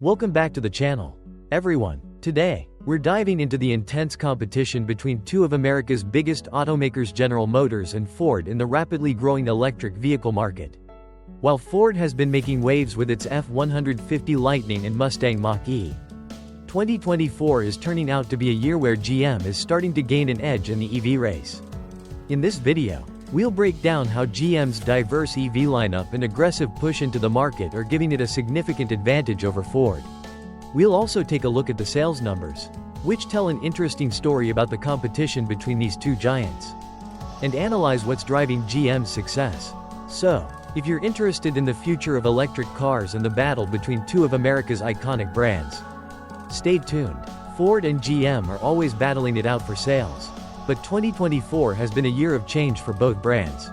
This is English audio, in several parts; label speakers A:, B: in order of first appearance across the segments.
A: Welcome back to the channel, everyone. Today, we're diving into the intense competition between two of America's biggest automakers, General Motors and Ford, in the rapidly growing electric vehicle market. While Ford has been making waves with its F-150 Lightning and Mustang Mach-E, 2024 is turning out to be a year where GM is starting to gain an edge in the EV race. In this video, we'll break down how GM's diverse EV lineup and aggressive push into the market are giving it a significant advantage over Ford. We'll also take a look at the sales numbers, which tell an interesting story about the competition between these two giants, and analyze what's driving GM's success. So, if you're interested in the future of electric cars and the battle between two of America's iconic brands, stay tuned. Ford and GM are always battling it out for sales, but 2024 has been a year of change for both brands.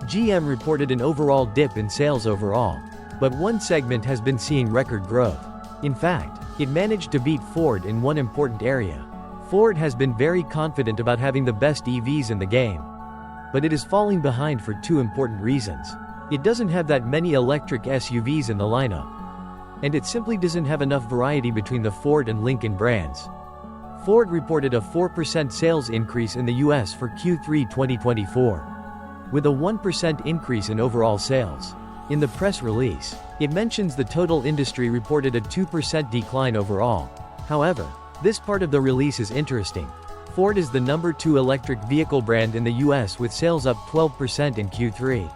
A: GM reported an overall dip in sales overall, but one segment has been seeing record growth. In fact, it managed to beat Ford in one important area. Ford has been very confident about having the best EVs in the game, but it is falling behind for two important reasons. It doesn't have that many electric SUVs in the lineup, and it simply doesn't have enough variety between the Ford and Lincoln brands. Ford reported a 4% sales increase in the US for Q3 2024, with a 1% increase in overall sales. In the press release, it mentions the total industry reported a 2% decline overall. However, this part of the release is interesting. Ford is the number 2 electric vehicle brand in the US with sales up 12% in Q3.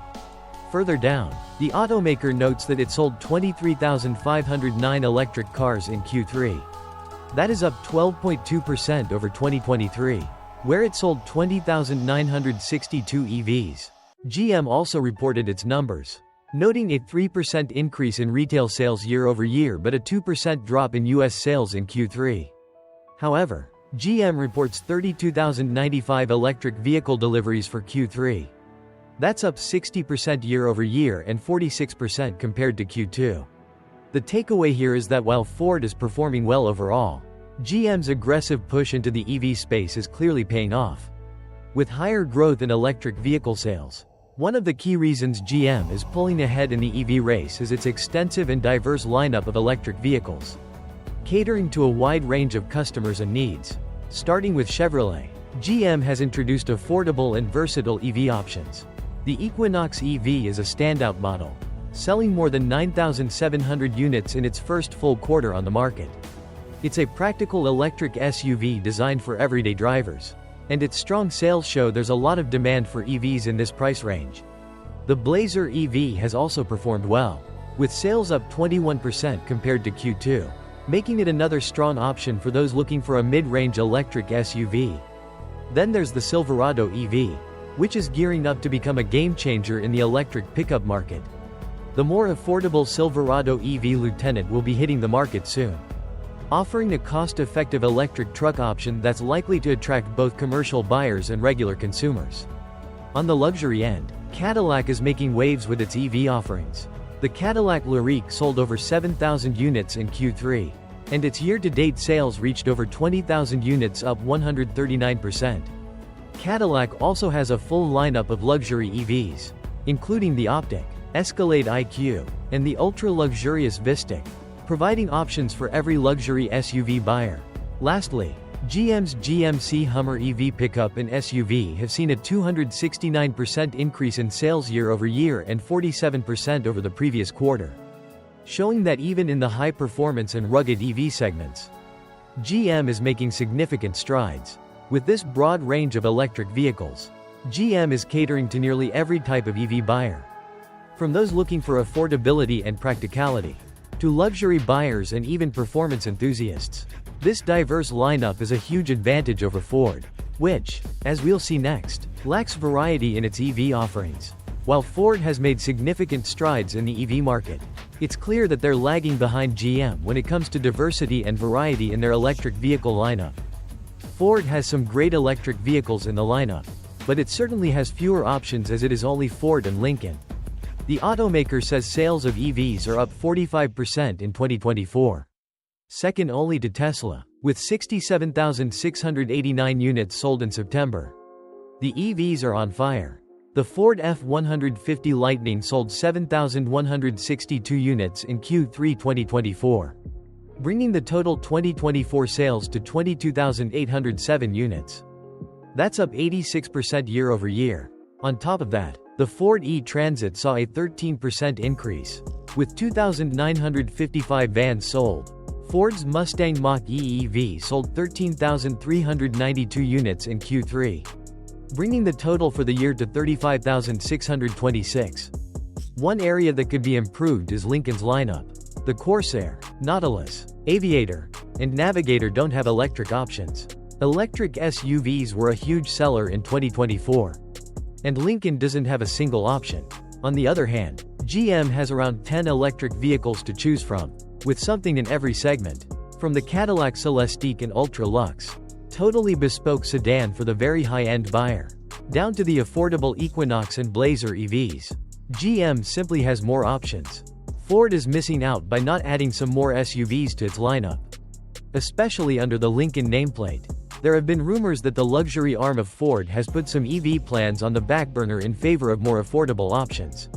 A: Further down, the automaker notes that it sold 23,509 electric cars in Q3. That is up 12.2% over 2023, where it sold 20,962 EVs. GM also reported its numbers, noting a 3% increase in retail sales year over year but a 2% drop in US sales in Q3. However, GM reports 32,095 electric vehicle deliveries for Q3. That's up 60% year over year and 46% compared to Q2. The takeaway here is that while Ford is performing well overall, GM's aggressive push into the EV space is clearly paying off. With higher growth in electric vehicle sales, one of the key reasons GM is pulling ahead in the EV race is its extensive and diverse lineup of electric vehicles, catering to a wide range of customers and needs. Starting with Chevrolet, GM has introduced affordable and versatile EV options. The Equinox EV is a standout model, selling more than 9,700 units in its first full quarter on the market. It's a practical electric SUV designed for everyday drivers, and its strong sales show there's a lot of demand for EVs in this price range. The Blazer EV has also performed well, with sales up 21% compared to Q2, making it another strong option for those looking for a mid-range electric SUV. Then there's the Silverado EV, which is gearing up to become a game-changer in the electric pickup market. The more affordable Silverado EV Lieutenant will be hitting the market soon, offering a cost-effective electric truck option that's likely to attract both commercial buyers and regular consumers. On the luxury end, Cadillac is making waves with its EV offerings. The Cadillac Lyriq sold over 7,000 units in Q3, and its year-to-date sales reached over 20,000 units, up 139%. Cadillac also has a full lineup of luxury EVs, including the Optiq, Escalade IQ, and the ultra-luxurious Vistiq, providing options for every luxury SUV buyer. Lastly, GM's GMC Hummer EV pickup and SUV have seen a 269% increase in sales year over year and 47% over the previous quarter, showing that even in the high-performance and rugged EV segments, GM is making significant strides. With this broad range of electric vehicles, GM is catering to nearly every type of EV buyer, from those looking for affordability and practicality, to luxury buyers and even performance enthusiasts. This diverse lineup is a huge advantage over Ford, which, as we'll see next, lacks variety in its EV offerings. While Ford has made significant strides in the EV market, it's clear that they're lagging behind GM when it comes to diversity and variety in their electric vehicle lineup. Ford has some great electric vehicles in the lineup, but it certainly has fewer options as it is only Ford and Lincoln. The automaker says sales of EVs are up 45% in 2024, second only to Tesla, with 67,689 units sold in September. The EVs are on fire. The Ford F-150 Lightning sold 7,162 units in Q3 2024, bringing the total 2024 sales to 22,807 units. That's up 86% year-over-year. On top of that, the Ford E-Transit saw a 13% increase, with 2,955 vans sold. Ford's Mustang Mach-E EV sold 13,392 units in Q3, bringing the total for the year to 35,626. One area that could be improved is Lincoln's lineup. The Corsair, Nautilus, Aviator, and Navigator don't have electric options. Electric SUVs were a huge seller in 2024, and Lincoln doesn't have a single option. On the other hand, GM has around 10 electric vehicles to choose from, with something in every segment, from the Cadillac Celestiq and Ultra Luxe, totally bespoke sedan for the very high-end buyer, down to the affordable Equinox and Blazer EVs. GM simply has more options. Ford is missing out by not adding some more SUVs to its lineup, especially under the Lincoln nameplate. There have been rumors that the luxury arm of Ford has put some EV plans on the back burner in favor of more affordable options,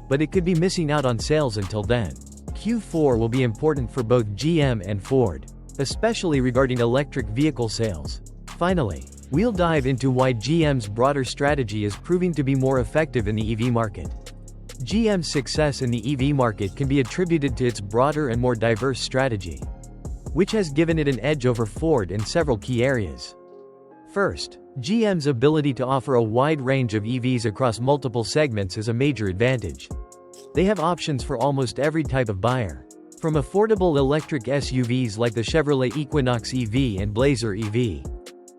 A: but it could be missing out on sales until then. Q4 will be important for both GM and Ford, especially regarding electric vehicle sales. Finally, we'll dive into why GM's broader strategy is proving to be more effective in the EV market. GM's success in the EV market can be attributed to its broader and more diverse strategy, which has given it an edge over Ford in several key areas. First, GM's ability to offer a wide range of EVs across multiple segments is a major advantage. They have options for almost every type of buyer, from affordable electric SUVs like the Chevrolet Equinox EV and Blazer EV,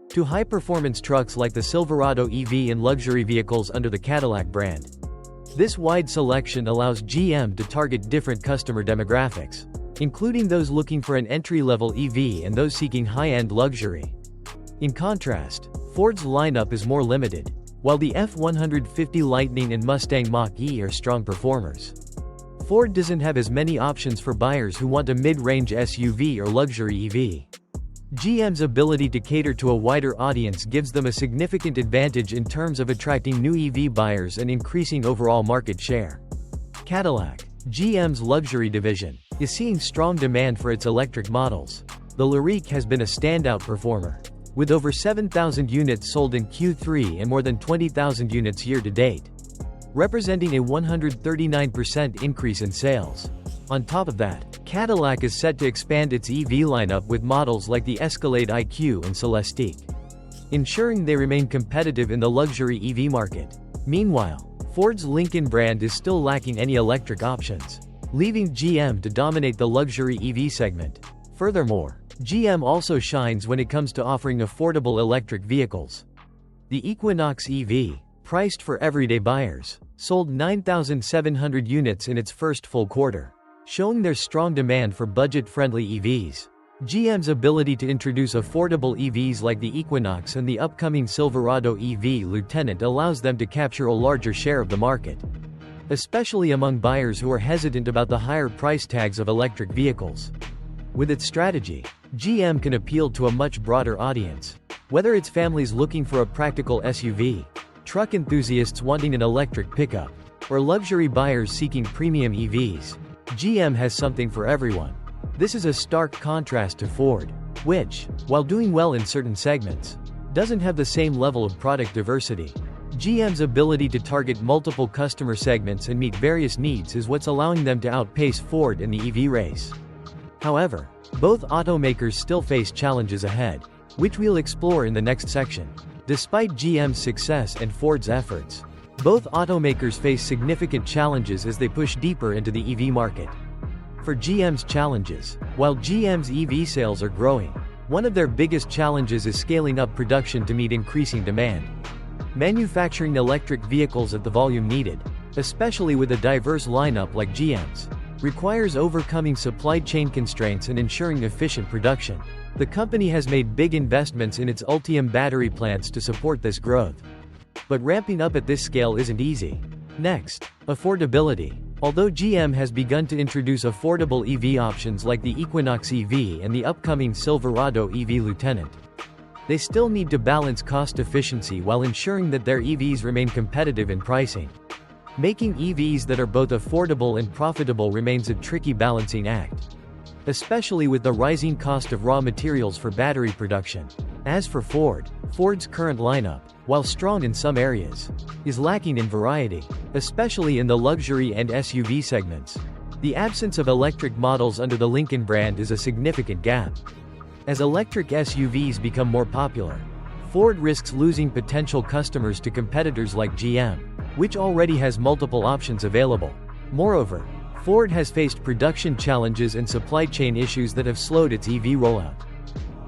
A: to high-performance trucks like the Silverado EV and luxury vehicles under the Cadillac brand. This wide selection allows GM to target different customer demographics, including those looking for an entry-level EV and those seeking high-end luxury. In contrast, Ford's lineup is more limited. While the F-150 Lightning and Mustang Mach-E are strong performers, Ford doesn't have as many options for buyers who want a mid-range SUV or luxury EV. GM's ability to cater to a wider audience gives them a significant advantage in terms of attracting new EV buyers and increasing overall market share. Cadillac, GM's luxury division, is seeing strong demand for its electric models. The Lyriq has been a standout performer, with over 7,000 units sold in Q3 and more than 20,000 units year-to-date, representing a 139% increase in sales. On top of that, Cadillac is set to expand its EV lineup with models like the Escalade IQ and Celestiq, ensuring they remain competitive in the luxury EV market. Meanwhile, Ford's Lincoln brand is still lacking any electric options, leaving GM to dominate the luxury EV segment. Furthermore, GM also shines when it comes to offering affordable electric vehicles. The Equinox EV, priced for everyday buyers, sold 9,700 units in its first full quarter, showing their strong demand for budget-friendly EVs. GM's ability to introduce affordable EVs like the Equinox and the upcoming Silverado EV Lieutenant allows them to capture a larger share of the market, especially among buyers who are hesitant about the higher price tags of electric vehicles. With its strategy, GM can appeal to a much broader audience, whether it's families looking for a practical SUV, truck enthusiasts wanting an electric pickup, or luxury buyers seeking premium EVs. GM has something for everyone. This is a stark contrast to Ford, which, while doing well in certain segments, doesn't have the same level of product diversity. GM's ability to target multiple customer segments and meet various needs is what's allowing them to outpace Ford in the EV race. However, both automakers still face challenges ahead, which we'll explore in the next section. Despite GM's success and Ford's efforts, both automakers face significant challenges as they push deeper into the EV market. For GM's challenges, while GM's EV sales are growing, one of their biggest challenges is scaling up production to meet increasing demand. Manufacturing electric vehicles at the volume needed, especially with a diverse lineup like GM's, requires overcoming supply chain constraints and ensuring efficient production. The company has made big investments in its Ultium battery plants to support this growth, but ramping up at this scale isn't easy. Next, affordability. Although GM has begun to introduce affordable EV options like the Equinox EV and the upcoming Silverado EV Lieutenant, They still need to balance cost efficiency while ensuring that their EVs remain competitive in pricing. Making EVs that are both affordable and profitable remains a tricky balancing act, especially with the rising cost of raw materials for battery production. As for Ford's current lineup, while strong in some areas, is lacking in variety, especially in the luxury and SUV segments. The absence of electric models under the Lincoln brand is a significant gap. As electric SUVs become more popular, Ford risks losing potential customers to competitors like GM, which already has multiple options available. Moreover, Ford has faced production challenges and supply chain issues that have slowed its EV rollout.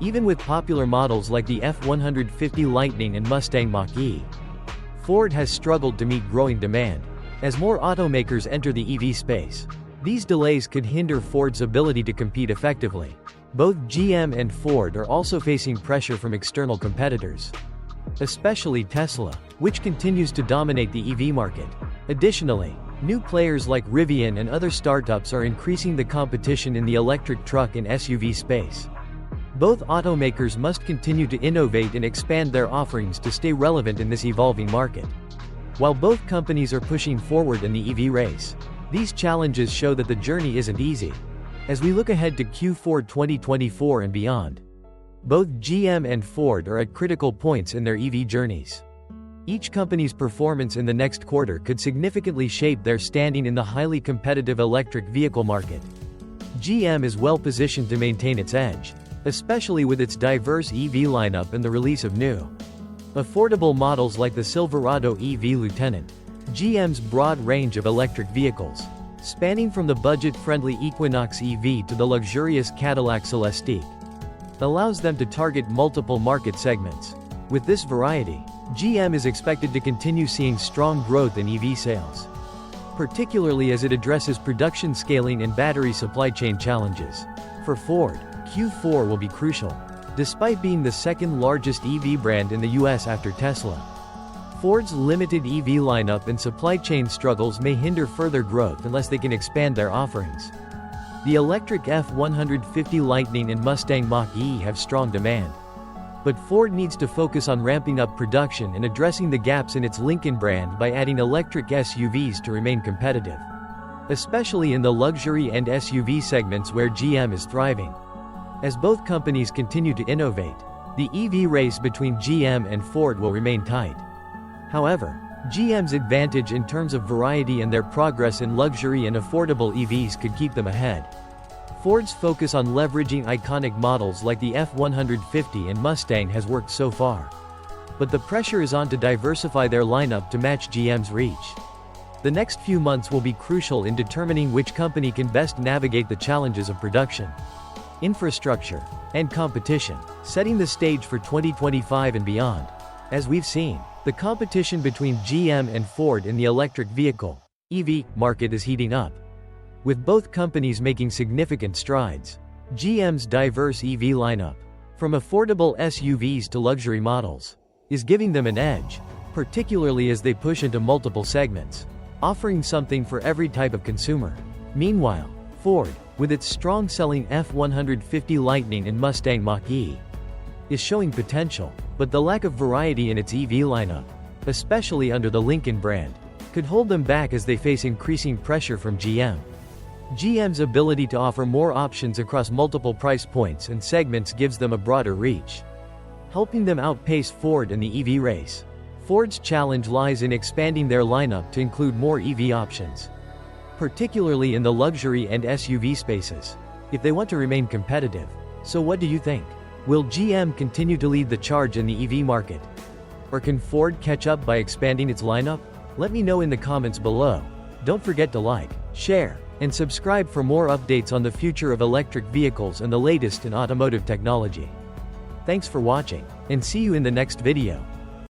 A: Even with popular models like the F-150 Lightning and Mustang Mach-E, Ford has struggled to meet growing demand. As more automakers enter the EV space, these delays could hinder Ford's ability to compete effectively. Both GM and Ford are also facing pressure from external competitors, especially Tesla, which continues to dominate the EV market. Additionally, new players like Rivian and other startups are increasing the competition in the electric truck and SUV space. Both automakers must continue to innovate and expand their offerings to stay relevant in this evolving market. While both companies are pushing forward in the EV race, these challenges show that the journey isn't easy. As we look ahead to Q4 2024 and beyond, both GM and Ford are at critical points in their EV journeys. Each company's performance in the next quarter could significantly shape their standing in the highly competitive electric vehicle market. GM is well positioned to maintain its edge, especially with its diverse EV lineup and the release of new, affordable models like the Silverado EV Lieutenant. GM's broad range of electric vehicles, spanning from the budget-friendly Equinox EV to the luxurious Cadillac Celestiq, allows them to target multiple market segments. With this variety, GM is expected to continue seeing strong growth in EV sales, particularly as it addresses production scaling and battery supply chain challenges. For Ford, Q4 will be crucial. Despite being the second largest EV brand in the US after Tesla, Ford's limited EV lineup and supply chain struggles may hinder further growth unless they can expand their offerings. The electric F-150 Lightning and Mustang Mach-E have strong demand, but Ford needs to focus on ramping up production and addressing the gaps in its Lincoln brand by adding electric SUVs to remain competitive, especially in the luxury and SUV segments where GM is thriving. As both companies continue to innovate, the EV race between GM and Ford will remain tight. However, GM's advantage in terms of variety and their progress in luxury and affordable EVs could keep them ahead. Ford's focus on leveraging iconic models like the F-150 and Mustang has worked so far, but the pressure is on to diversify their lineup to match GM's reach. The next few months will be crucial in determining which company can best navigate the challenges of production, infrastructure, and competition, setting the stage for 2025 and beyond. As we've seen, the competition between GM and Ford in the electric vehicle (EV) market is heating up, with both companies making significant strides. GM's diverse EV lineup, from affordable SUVs to luxury models, is giving them an edge, particularly as they push into multiple segments, offering something for every type of consumer. Meanwhile, Ford, with its strong-selling F-150 Lightning and Mustang Mach-E, is showing potential, but the lack of variety in its EV lineup, especially under the Lincoln brand, could hold them back as they face increasing pressure from GM. GM's ability to offer more options across multiple price points and segments gives them a broader reach, helping them outpace Ford in the EV race. Ford's challenge lies in expanding their lineup to include more EV options, particularly in the luxury and SUV spaces, if they want to remain competitive. So what do you think? Will GM continue to lead the charge in the EV market? Or can Ford catch up by expanding its lineup? Let me know in the comments below. Don't forget to like, share, and subscribe for more updates on the future of electric vehicles and the latest in automotive technology. Thanks for watching, and see you in the next video.